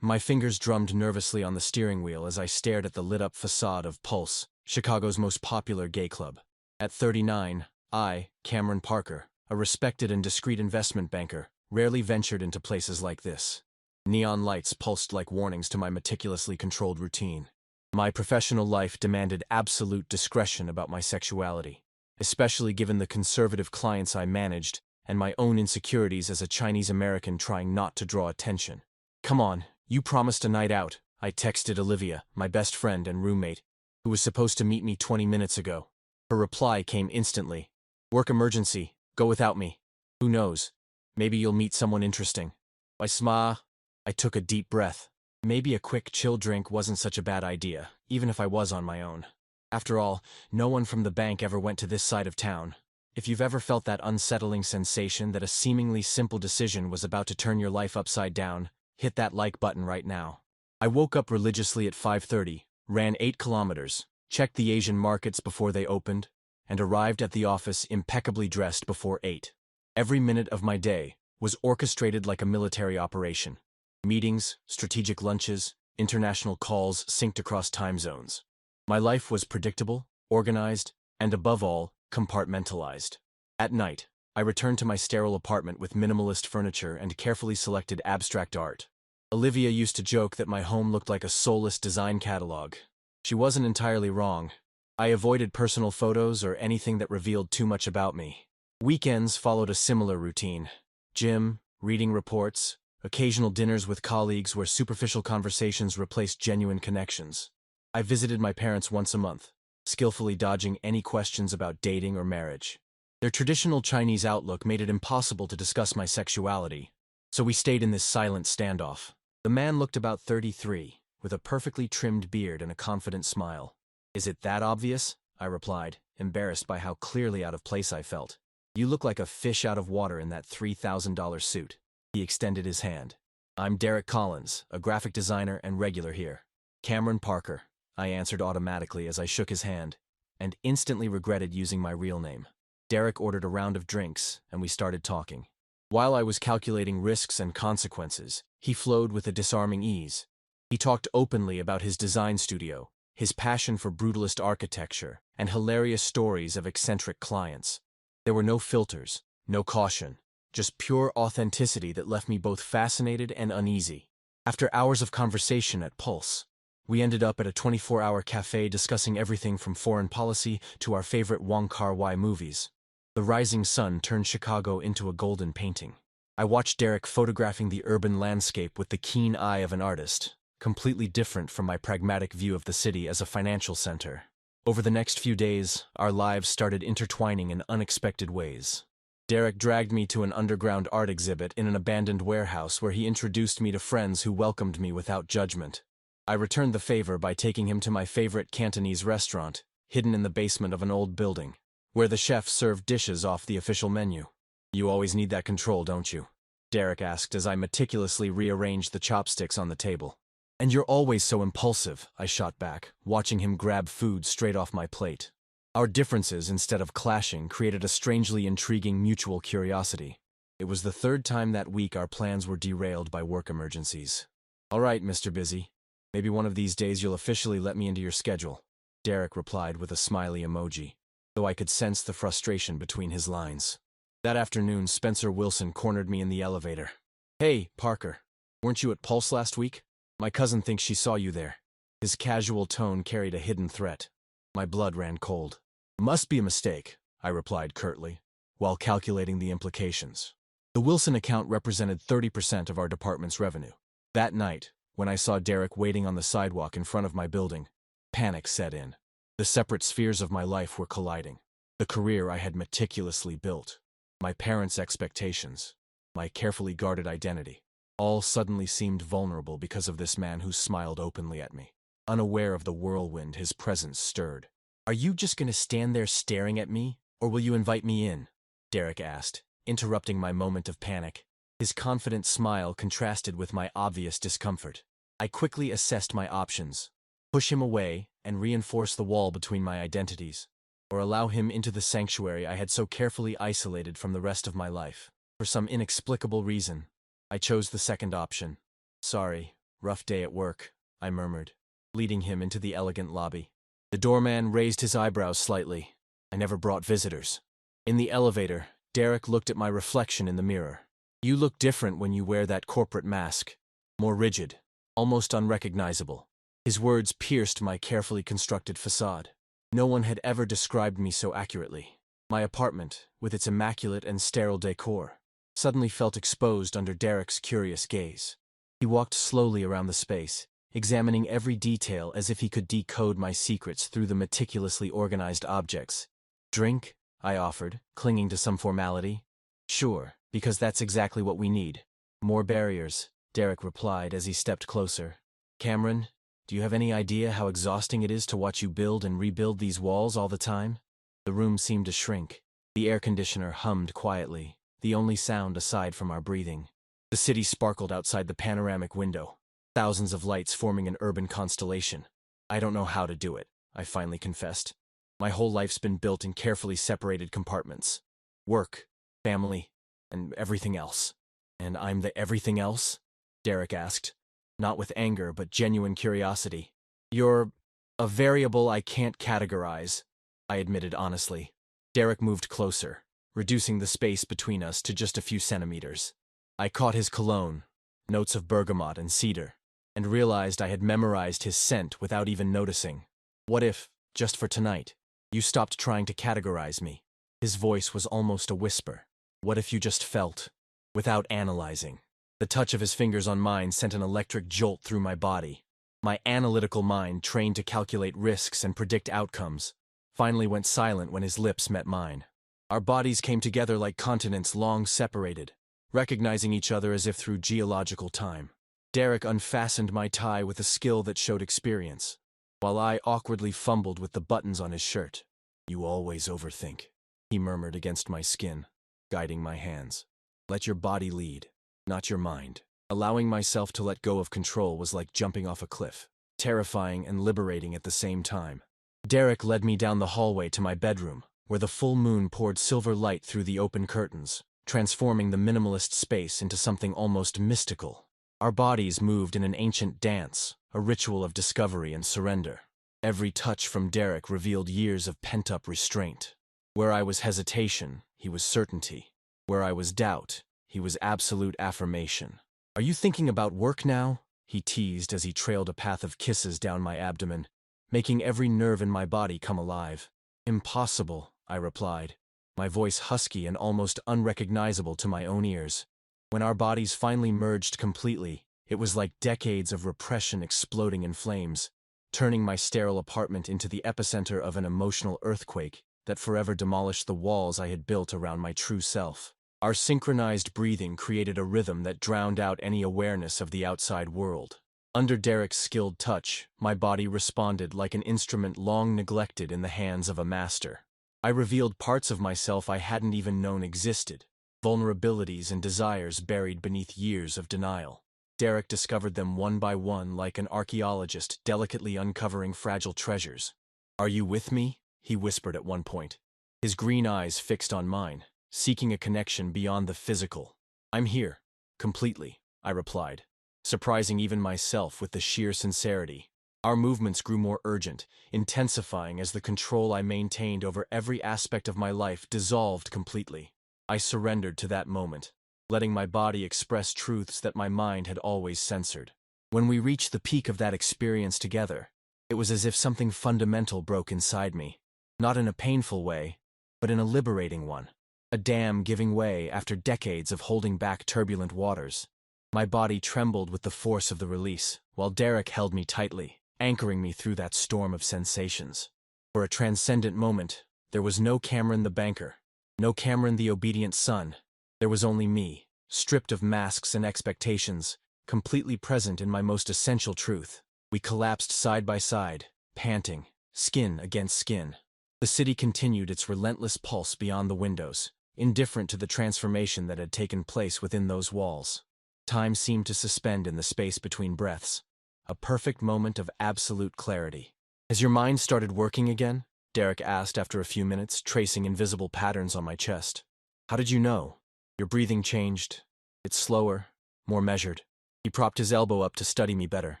My fingers drummed nervously on the steering wheel as I stared at the lit-up facade of Pulse, Chicago's most popular gay club. At 39, I, Cameron Parker, a respected and discreet investment banker, rarely ventured into places like this. Neon lights pulsed like warnings to my meticulously controlled routine. My professional life demanded absolute discretion about my sexuality, especially given the conservative clients I managed and my own insecurities as a Chinese American trying not to draw attention. "Come on, you promised a night out," I texted Olivia, my best friend and roommate, who was supposed to meet me 20 minutes ago. Her reply came instantly. "Work emergency, go without me. Who knows? Maybe you'll meet someone interesting." I took a deep breath. Maybe a quick chill drink wasn't such a bad idea, even if I was on my own. After all, no one from the bank ever went to this side of town. If you've ever felt that unsettling sensation that a seemingly simple decision was about to turn your life upside down, hit that like button right now. I woke up religiously at 5:30, ran 8 kilometers, checked the Asian markets before they opened, and arrived at the office impeccably dressed before 8. Every minute of my day was orchestrated like a military operation. Meetings, strategic lunches, international calls synced across time zones. My life was predictable, organized, and above all, compartmentalized. At night, I returned to my sterile apartment with minimalist furniture and carefully selected abstract art. Olivia used to joke that my home looked like a soulless design catalog. She wasn't entirely wrong. I avoided personal photos or anything that revealed too much about me. Weekends followed a similar routine. Gym, reading reports, occasional dinners with colleagues where superficial conversations replaced genuine connections. I visited my parents once a month, skillfully dodging any questions about dating or marriage. Their traditional Chinese outlook made it impossible to discuss my sexuality, so we stayed in this silent standoff. The man looked about 33, with a perfectly trimmed beard and a confident smile. "Is it that obvious?" I replied, embarrassed by how clearly out of place I felt. "You look like a fish out of water in that $3,000 suit." He extended his hand. "I'm Derek Collins, a graphic designer and regular here." "Cameron Parker," I answered automatically as I shook his hand, and instantly regretted using my real name. Derek ordered a round of drinks, and we started talking. While I was calculating risks and consequences, he flowed with a disarming ease. He talked openly about his design studio, his passion for brutalist architecture, and hilarious stories of eccentric clients. There were no filters, no caution, just pure authenticity that left me both fascinated and uneasy. After hours of conversation at Pulse, we ended up at a 24-hour cafe discussing everything from foreign policy to our favorite Wong Kar-wai movies. The rising sun turned Chicago into a golden painting. I watched Derek photographing the urban landscape with the keen eye of an artist, completely different from my pragmatic view of the city as a financial center. Over the next few days, our lives started intertwining in unexpected ways. Derek dragged me to an underground art exhibit in an abandoned warehouse where he introduced me to friends who welcomed me without judgment. I returned the favor by taking him to my favorite Cantonese restaurant, hidden in the basement of an old building, where the chef served dishes off the official menu. "You always need that control, don't you?" Derek asked as I meticulously rearranged the chopsticks on the table. "And you're always so impulsive," I shot back, watching him grab food straight off my plate. Our differences, instead of clashing, created a strangely intriguing mutual curiosity. It was the third time that week our plans were derailed by work emergencies. "All right, Mr. Busy. Maybe one of these days you'll officially let me into your schedule," Derek replied with a smiley emoji, though I could sense the frustration between his lines. That afternoon, Spencer Wilson cornered me in the elevator. "Hey, Parker, weren't you at Pulse last week? My cousin thinks she saw you there." His casual tone carried a hidden threat. My blood ran cold. "Must be a mistake," I replied curtly, while calculating the implications. The Wilson account represented 30% of our department's revenue. That night, when I saw Derek waiting on the sidewalk in front of my building, panic set in. The separate spheres of my life were colliding. The career I had meticulously built, my parents' expectations, my carefully guarded identity, all suddenly seemed vulnerable because of this man who smiled openly at me. Unaware of the whirlwind his presence stirred. "Are you just going to stand there staring at me, or will you invite me in?" Derek asked, interrupting my moment of panic. His confident smile contrasted with my obvious discomfort. I quickly assessed my options: push him away and reinforce the wall between my identities, or allow him into the sanctuary I had so carefully isolated from the rest of my life. For some inexplicable reason, I chose the second option. "Sorry, Rough day at work, I murmured, leading him into the elegant lobby. The doorman raised his eyebrows slightly. I never brought visitors. In the elevator, Derek looked at my reflection in the mirror. You look different when you wear that corporate mask. More rigid, almost unrecognizable. His words pierced my carefully constructed facade. No one had ever described me so accurately. My apartment, with its immaculate and sterile decor, suddenly felt exposed under Derek's curious gaze. He walked slowly around the space, examining every detail as if he could decode my secrets through the meticulously organized objects. Drink? I offered, clinging to some formality. Sure, because that's exactly what we need. More barriers, Derek replied as he stepped closer. Cameron, do you have any idea how exhausting it is to watch you build and rebuild these walls all the time? The room seemed to shrink. The air conditioner hummed quietly, the only sound aside from our breathing. The city sparkled outside the panoramic window, thousands of lights forming an urban constellation. I don't know how to do it, I finally confessed. My whole life's been built in carefully separated compartments. Work, family, and everything else. And I'm the everything else? Derek asked, not with anger but genuine curiosity. You're a variable I can't categorize, I admitted honestly. Derek moved closer, reducing the space between us to just a few centimeters. I caught his cologne, notes of bergamot and cedar, and realized I had memorized his scent without even noticing. What if, just for tonight, you stopped trying to categorize me? His voice was almost a whisper. What if you just felt, without analyzing? The touch of his fingers on mine sent an electric jolt through my body. My analytical mind, trained to calculate risks and predict outcomes, finally went silent when his lips met mine. Our bodies came together like continents long separated, recognizing each other as if through geological time. Derek unfastened my tie with a skill that showed experience, while I awkwardly fumbled with the buttons on his shirt. You always overthink, he murmured against my skin, guiding my hands. Let your body lead, not your mind. Allowing myself to let go of control was like jumping off a cliff, terrifying and liberating at the same time. Derek led me down the hallway to my bedroom, where the full moon poured silver light through the open curtains, transforming the minimalist space into something almost mystical. Our bodies moved in an ancient dance, a ritual of discovery and surrender. Every touch from Derek revealed years of pent-up restraint. Where I was hesitation, he was certainty. Where I was doubt, he was absolute affirmation. Are you thinking about work now? He teased as he trailed a path of kisses down my abdomen, making every nerve in my body come alive. Impossible, I replied, my voice husky and almost unrecognizable to my own ears. When our bodies finally merged completely, it was like decades of repression exploding in flames, turning my sterile apartment into the epicenter of an emotional earthquake that forever demolished the walls I had built around my true self. Our synchronized breathing created a rhythm that drowned out any awareness of the outside world. Under Derek's skilled touch, my body responded like an instrument long neglected in the hands of a master. I revealed parts of myself I hadn't even known existed, vulnerabilities and desires buried beneath years of denial. Derek discovered them one by one like an archaeologist delicately uncovering fragile treasures. Are you with me? He whispered at one point, his green eyes fixed on mine, seeking a connection beyond the physical. I'm here, completely, I replied, surprising even myself with the sheer sincerity. Our movements grew more urgent, intensifying as the control I maintained over every aspect of my life dissolved completely. I surrendered to that moment, letting my body express truths that my mind had always censored. When we reached the peak of that experience together, it was as if something fundamental broke inside me, not in a painful way, but in a liberating one. A dam giving way after decades of holding back turbulent waters. My body trembled with the force of the release, while Derek held me tightly, anchoring me through that storm of sensations. For a transcendent moment, there was no Cameron the banker, no Cameron the obedient son. There was only me, stripped of masks and expectations, completely present in my most essential truth. We collapsed side by side, panting, skin against skin. The city continued its relentless pulse beyond the windows, indifferent to the transformation that had taken place within those walls. Time seemed to suspend in the space between breaths, a perfect moment of absolute clarity. Has your mind started working again? Derek asked after a few minutes, tracing invisible patterns on my chest. How did you know? Your breathing changed. It's slower, more measured. He propped his elbow up to study me better.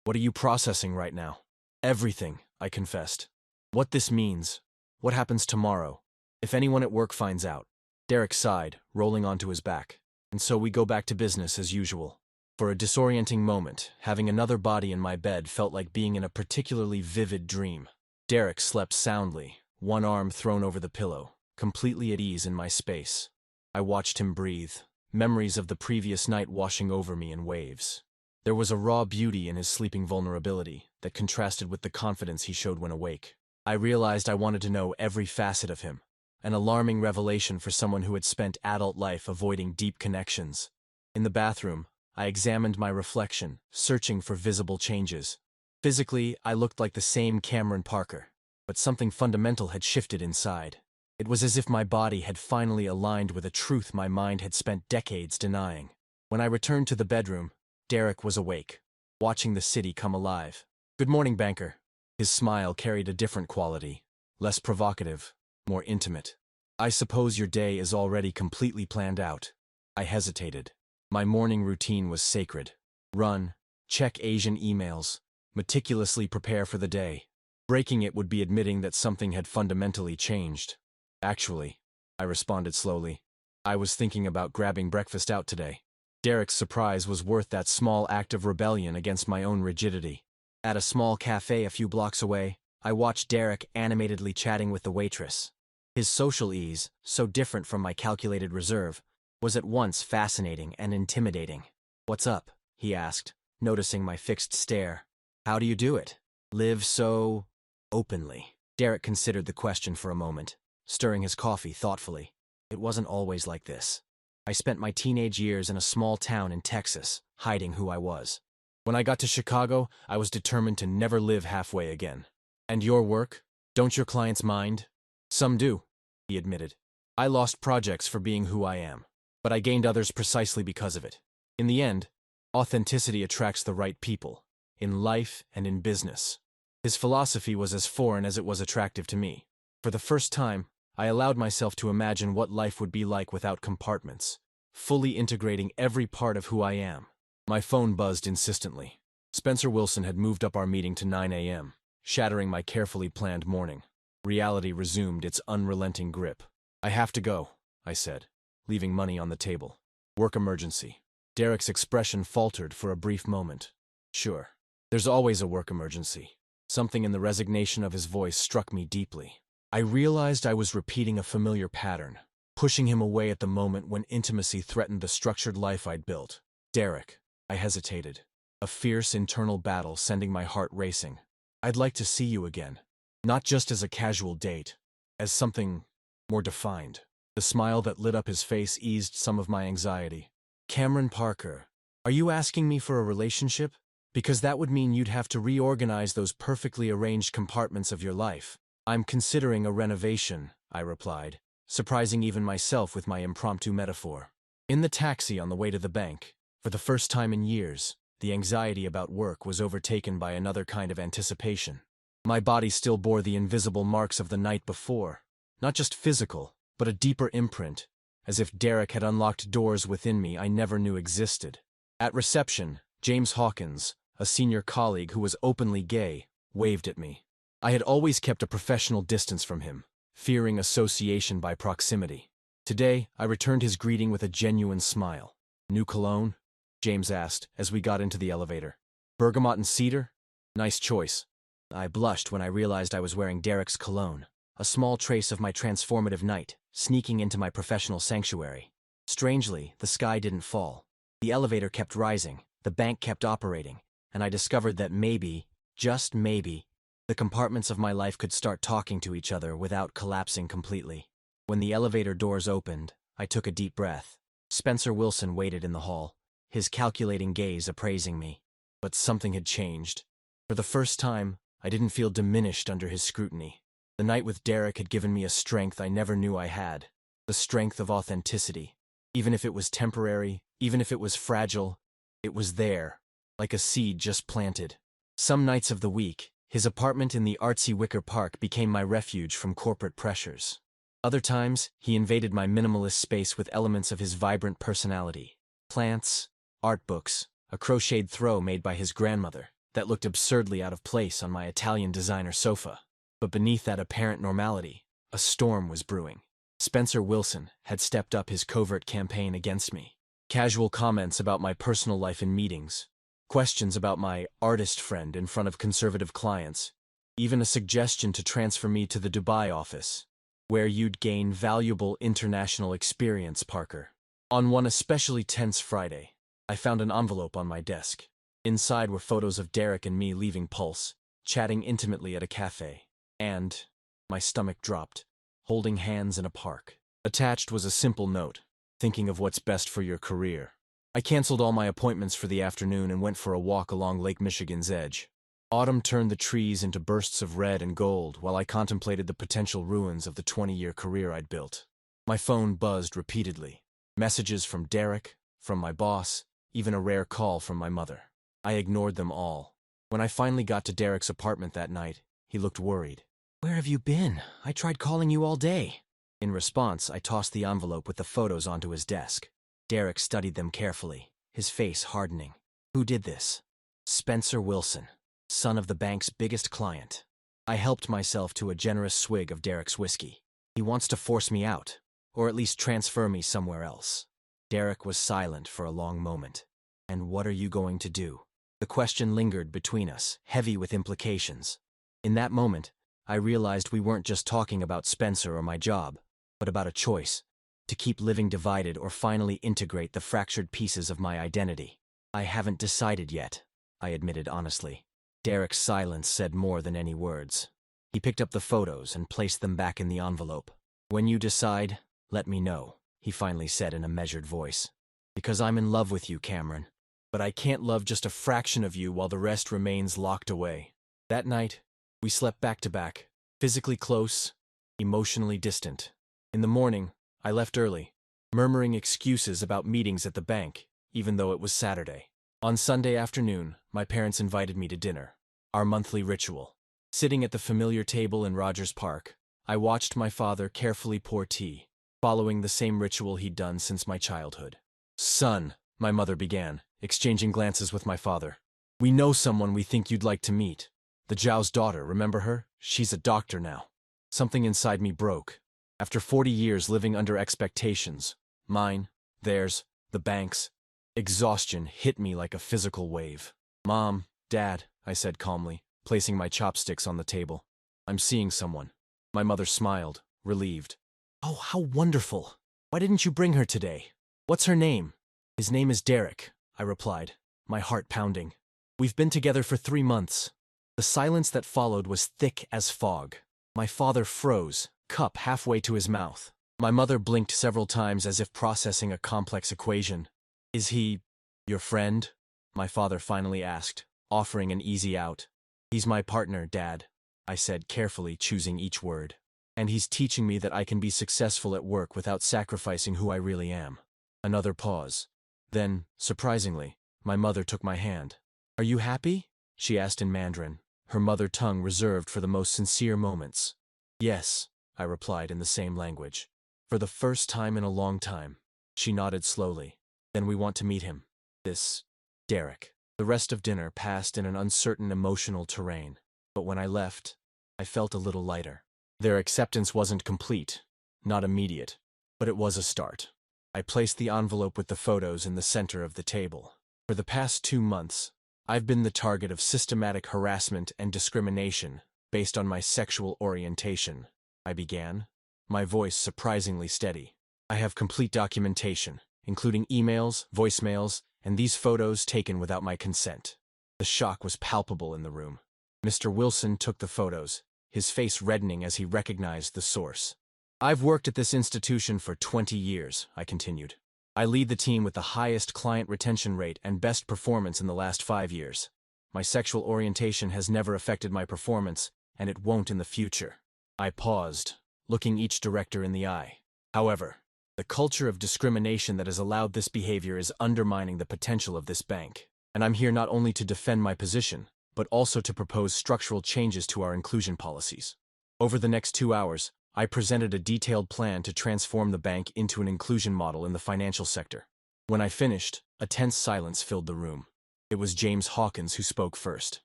What are you processing right now? Everything, I confessed. What this means. What happens tomorrow? If anyone at work finds out. Derek sighed, rolling onto his back. And so we go back to business as usual. For a disorienting moment, having another body in my bed felt like being in a particularly vivid dream. Derek slept soundly, one arm thrown over the pillow, completely at ease in my space. I watched him breathe, memories of the previous night washing over me in waves. There was a raw beauty in his sleeping vulnerability that contrasted with the confidence he showed when awake. I realized I wanted to know every facet of him, an alarming revelation for someone who had spent adult life avoiding deep connections. In the bathroom, I examined my reflection, searching for visible changes. Physically, I looked like the same Cameron Parker, but something fundamental had shifted inside. It was as if my body had finally aligned with a truth my mind had spent decades denying. When I returned to the bedroom, Derek was awake, watching the city come alive. "Good morning, banker." His smile carried a different quality, less provocative, more intimate. "I suppose your day is already completely planned out." I hesitated. My morning routine was sacred. Run, check Asian emails, meticulously prepare for the day. Breaking it would be admitting that something had fundamentally changed. "Actually," I responded slowly, "I was thinking about grabbing breakfast out today." Derek's surprise was worth that small act of rebellion against my own rigidity. At a small cafe a few blocks away, I watched Derek animatedly chatting with the waitress. His social ease, so different from my calculated reserve, was at once fascinating and intimidating. "What's up?" he asked, noticing my fixed stare. "How do you do it? Live so openly?" Derek considered the question for a moment, stirring his coffee thoughtfully. "It wasn't always like this. I spent my teenage years in a small town in Texas, hiding who I was. When I got to Chicago, I was determined to never live halfway again." "And your work? Don't your clients mind?" "Some do," he admitted. "I lost projects for being who I am, but I gained others precisely because of it. In the end, authenticity attracts the right people, in life and in business." His philosophy was as foreign as it was attractive to me. For the first time, I allowed myself to imagine what life would be like without compartments, fully integrating every part of who I am. My phone buzzed insistently. Spencer Wilson had moved up our meeting to 9 a.m., shattering my carefully planned morning. Reality resumed its unrelenting grip. "I have to go," I said, leaving money on the table. "Work emergency." Derek's expression faltered for a brief moment. "Sure. There's always a work emergency." Something in the resignation of his voice struck me deeply. I realized I was repeating a familiar pattern, pushing him away at the moment when intimacy threatened the structured life I'd built. "Derek," I hesitated, a fierce internal battle sending my heart racing. "I'd like to see you again. Not just as a casual date, as something more defined." The smile that lit up his face eased some of my anxiety. "Cameron Parker, are you asking me for a relationship? Because that would mean you'd have to reorganize those perfectly arranged compartments of your life." "I'm considering a renovation," I replied, surprising even myself with my impromptu metaphor. In the taxi on the way to the bank, for the first time in years, the anxiety about work was overtaken by another kind of anticipation. My body still bore the invisible marks of the night before, not just physical, but a deeper imprint, as if Derek had unlocked doors within me I never knew existed. At reception, James Hawkins, a senior colleague who was openly gay, waved at me. I had always kept a professional distance from him, fearing association by proximity. Today, I returned his greeting with a genuine smile. "New cologne?" James asked as we got into the elevator. "Bergamot and cedar? Nice choice." I blushed when I realized I was wearing Derek's cologne, a small trace of my transformative night, sneaking into my professional sanctuary. Strangely, the sky didn't fall. The elevator kept rising, the bank kept operating, and I discovered that maybe, just maybe, the compartments of my life could start talking to each other without collapsing completely. When the elevator doors opened, I took a deep breath. Spencer Wilson waited in the hall, his calculating gaze appraising me. But something had changed. For the first time, I didn't feel diminished under his scrutiny. The night with Derek had given me a strength I never knew I had. The strength of authenticity. Even if it was temporary, even if it was fragile, it was there, like a seed just planted. Some nights of the week, his apartment in the artsy Wicker Park became my refuge from corporate pressures. Other times, he invaded my minimalist space with elements of his vibrant personality. Plants, art books, a crocheted throw made by his grandmother that looked absurdly out of place on my Italian designer sofa. But beneath that apparent normality, a storm was brewing. Spencer Wilson had stepped up his covert campaign against me. Casual comments about my personal life in meetings, questions about my artist friend in front of conservative clients, even a suggestion to transfer me to the Dubai office, where you'd gain valuable international experience, Parker. On one especially tense Friday, I found an envelope on my desk. Inside were photos of Derek and me leaving Pulse, chatting intimately at a cafe, and my stomach dropped, holding hands in a park. Attached was a simple note, thinking of what's best for your career. I canceled all my appointments for the afternoon and went for a walk along Lake Michigan's edge. Autumn turned the trees into bursts of red and gold while I contemplated the potential ruins of the 20-year career I'd built. My phone buzzed repeatedly. Messages from Derek, from my boss, even a rare call from my mother. I ignored them all. When I finally got to Derek's apartment that night, he looked worried. "Where have you been? I tried calling you all day." In response, I tossed the envelope with the photos onto his desk. Derek studied them carefully, his face hardening. Who did this? Spencer Wilson, son of the bank's biggest client. I helped myself to a generous swig of Derek's whiskey. He wants to force me out, or at least transfer me somewhere else. Derek was silent for a long moment. And what are you going to do? The question lingered between us, heavy with implications. In that moment, I realized we weren't just talking about Spencer or my job, but about a choice, to keep living divided or finally integrate the fractured pieces of my identity. I haven't decided yet, I admitted honestly. Derek's silence said more than any words. He picked up the photos and placed them back in the envelope. "When you decide, let me know," he finally said in a measured voice. "Because I'm in love with you, Cameron. But I can't love just a fraction of you while the rest remains locked away." That night, we slept back to back, physically close, emotionally distant. In the morning, I left early, murmuring excuses about meetings at the bank, even though it was Saturday. On Sunday afternoon, my parents invited me to dinner, our monthly ritual. Sitting at the familiar table in Rogers Park, I watched my father carefully pour tea, following the same ritual he'd done since my childhood. "Son," my mother began, exchanging glances with my father. "We know someone we think you'd like to meet. The Zhao's daughter, remember her? She's a doctor now." Something inside me broke. After 40 years living under expectations, mine, theirs, the bank's, exhaustion hit me like a physical wave. "Mom, Dad," I said calmly, placing my chopsticks on the table. "I'm seeing someone." My mother smiled, relieved. "Oh, how wonderful. Why didn't you bring her today? What's her name?" "His name is Derek," I replied, my heart pounding. "We've been together for 3 months." The silence that followed was thick as fog. My father froze, cup halfway to his mouth. My mother blinked several times as if processing a complex equation. "Is he your friend?" my father finally asked, offering an easy out. "He's my partner, Dad," I said, carefully choosing each word. "And he's teaching me that I can be successful at work without sacrificing who I really am." Another pause. Then, surprisingly, my mother took my hand. "Are you happy?" she asked in Mandarin, her mother tongue reserved for the most sincere moments. "Yes," I replied in the same language. "For the first time in a long time." She nodded slowly. "Then we want to meet him. This Derek." The rest of dinner passed in an uncertain emotional terrain, but when I left, I felt a little lighter. Their acceptance wasn't complete, not immediate, but it was a start. I placed the envelope with the photos in the center of the table. "For the past 2 months, I've been the target of systematic harassment and discrimination based on my sexual orientation," I began, my voice surprisingly steady. "I have complete documentation, including emails, voicemails, and these photos taken without my consent." The shock was palpable in the room. Mr. Wilson took the photos, his face reddening as he recognized the source. "I've worked at this institution for 20 years, I continued. "I lead the team with the highest client retention rate and best performance in the last 5 years. My sexual orientation has never affected my performance, and it won't in the future." I paused, looking each director in the eye. "However, the culture of discrimination that has allowed this behavior is undermining the potential of this bank, and I'm here not only to defend my position, but also to propose structural changes to our inclusion policies." Over the next 2 hours, I presented a detailed plan to transform the bank into an inclusion model in the financial sector. When I finished, a tense silence filled the room. It was James Hawkins who spoke first.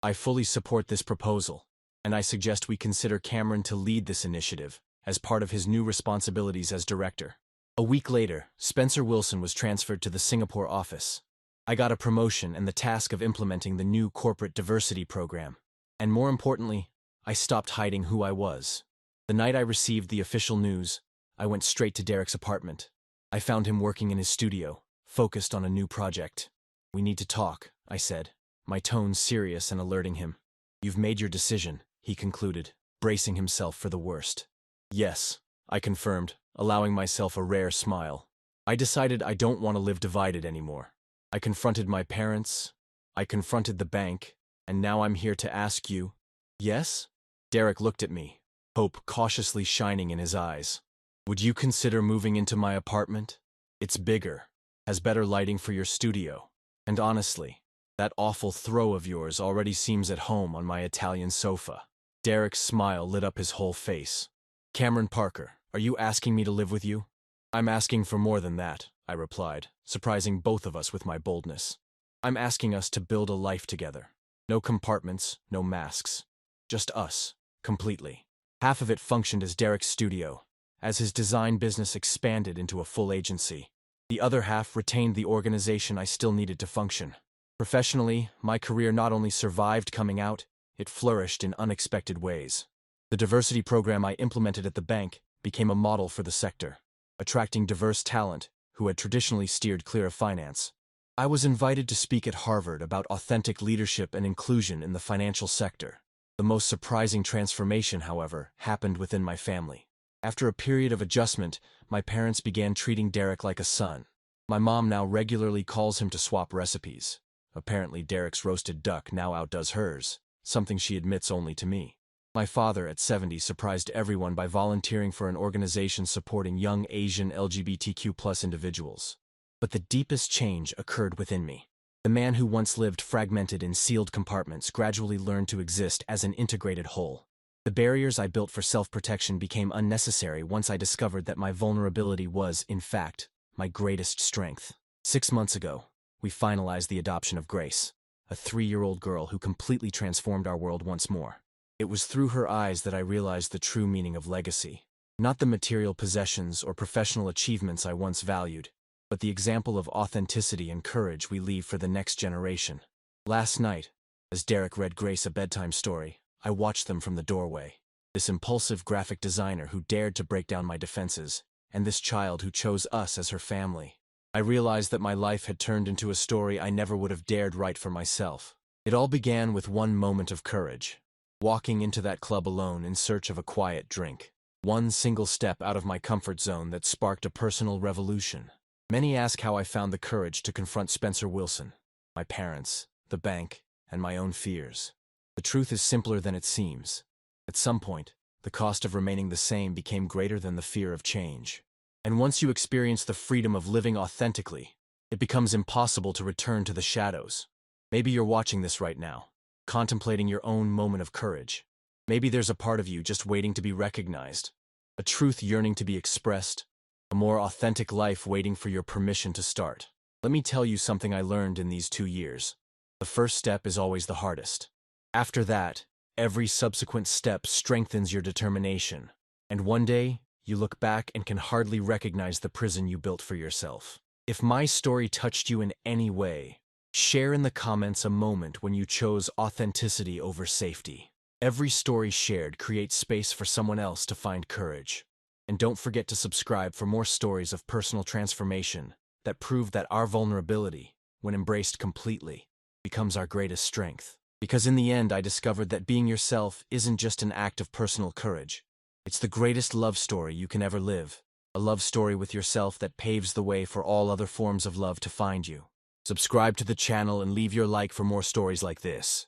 I fully support this proposal, and I suggest we consider Cameron to lead this initiative as part of his new responsibilities as director. A week later, Spencer Wilson was transferred to the Singapore office. I got a promotion and the task of implementing the new corporate diversity program. And more importantly, I stopped hiding who I was. The night I received the official news, I went straight to Derek's apartment. I found him working in his studio, focused on a new project. "We need to talk," I said, my tone serious and alerting him. "You've made your decision," he concluded, bracing himself for the worst. "Yes," I confirmed, allowing myself a rare smile. "I decided I don't want to live divided anymore. I confronted my parents, I confronted the bank, and now I'm here to ask you." "Yes?" Derek looked at me, hope cautiously shining in his eyes. "Would you consider moving into my apartment? It's bigger, has better lighting for your studio, and honestly, that awful throw of yours already seems at home on my Italian sofa." Derek's smile lit up his whole face. "Cameron Parker, are you asking me to live with you?" "I'm asking for more than that," I replied, surprising both of us with my boldness. "I'm asking us to build a life together. No compartments, no masks. Just us, completely." Half of it functioned as Derek's studio, as his design business expanded into a full agency. The other half retained the organization I still needed to function. Professionally, my career not only survived coming out, it flourished in unexpected ways. The diversity program I implemented at the bank became a model for the sector, attracting diverse talent who had traditionally steered clear of finance. I was invited to speak at Harvard about authentic leadership and inclusion in the financial sector. The most surprising transformation, however, happened within my family. After a period of adjustment, my parents began treating Derek like a son. My mom now regularly calls him to swap recipes. Apparently, Derek's roasted duck now outdoes hers, something she admits only to me. My father, at 70, surprised everyone by volunteering for an organization supporting young Asian LGBTQ+ individuals. But the deepest change occurred within me. The man who once lived fragmented in sealed compartments gradually learned to exist as an integrated whole. The barriers I built for self-protection became unnecessary once I discovered that my vulnerability was, in fact, my greatest strength. 6 months ago, we finalized the adoption of Grace, a 3-year-old girl who completely transformed our world once more. It was through her eyes that I realized the true meaning of legacy. Not the material possessions or professional achievements I once valued, but the example of authenticity and courage we leave for the next generation. Last night, as Derek read Grace a bedtime story, I watched them from the doorway. This impulsive graphic designer who dared to break down my defenses, and this child who chose us as her family. I realized that my life had turned into a story I never would have dared write for myself. It all began with one moment of courage. Walking into that club alone in search of a quiet drink. One single step out of my comfort zone that sparked a personal revolution. Many ask how I found the courage to confront Spencer Wilson, my parents, the bank, and my own fears. The truth is simpler than it seems. At some point, the cost of remaining the same became greater than the fear of change. And once you experience the freedom of living authentically, it becomes impossible to return to the shadows. Maybe you're watching this right now, contemplating your own moment of courage. Maybe there's a part of you just waiting to be recognized, a truth yearning to be expressed, a more authentic life waiting for your permission to start. Let me tell you something I learned in these 2 years. The first step is always the hardest. After that, every subsequent step strengthens your determination. And one day, you look back and can hardly recognize the prison you built for yourself. If my story touched you in any way, share in the comments a moment when you chose authenticity over safety. Every story shared creates space for someone else to find courage. And don't forget to subscribe for more stories of personal transformation that prove that our vulnerability, when embraced completely, becomes our greatest strength. Because in the end, I discovered that being yourself isn't just an act of personal courage. It's the greatest love story you can ever live. A love story with yourself that paves the way for all other forms of love to find you. Subscribe to the channel and leave your like for more stories like this.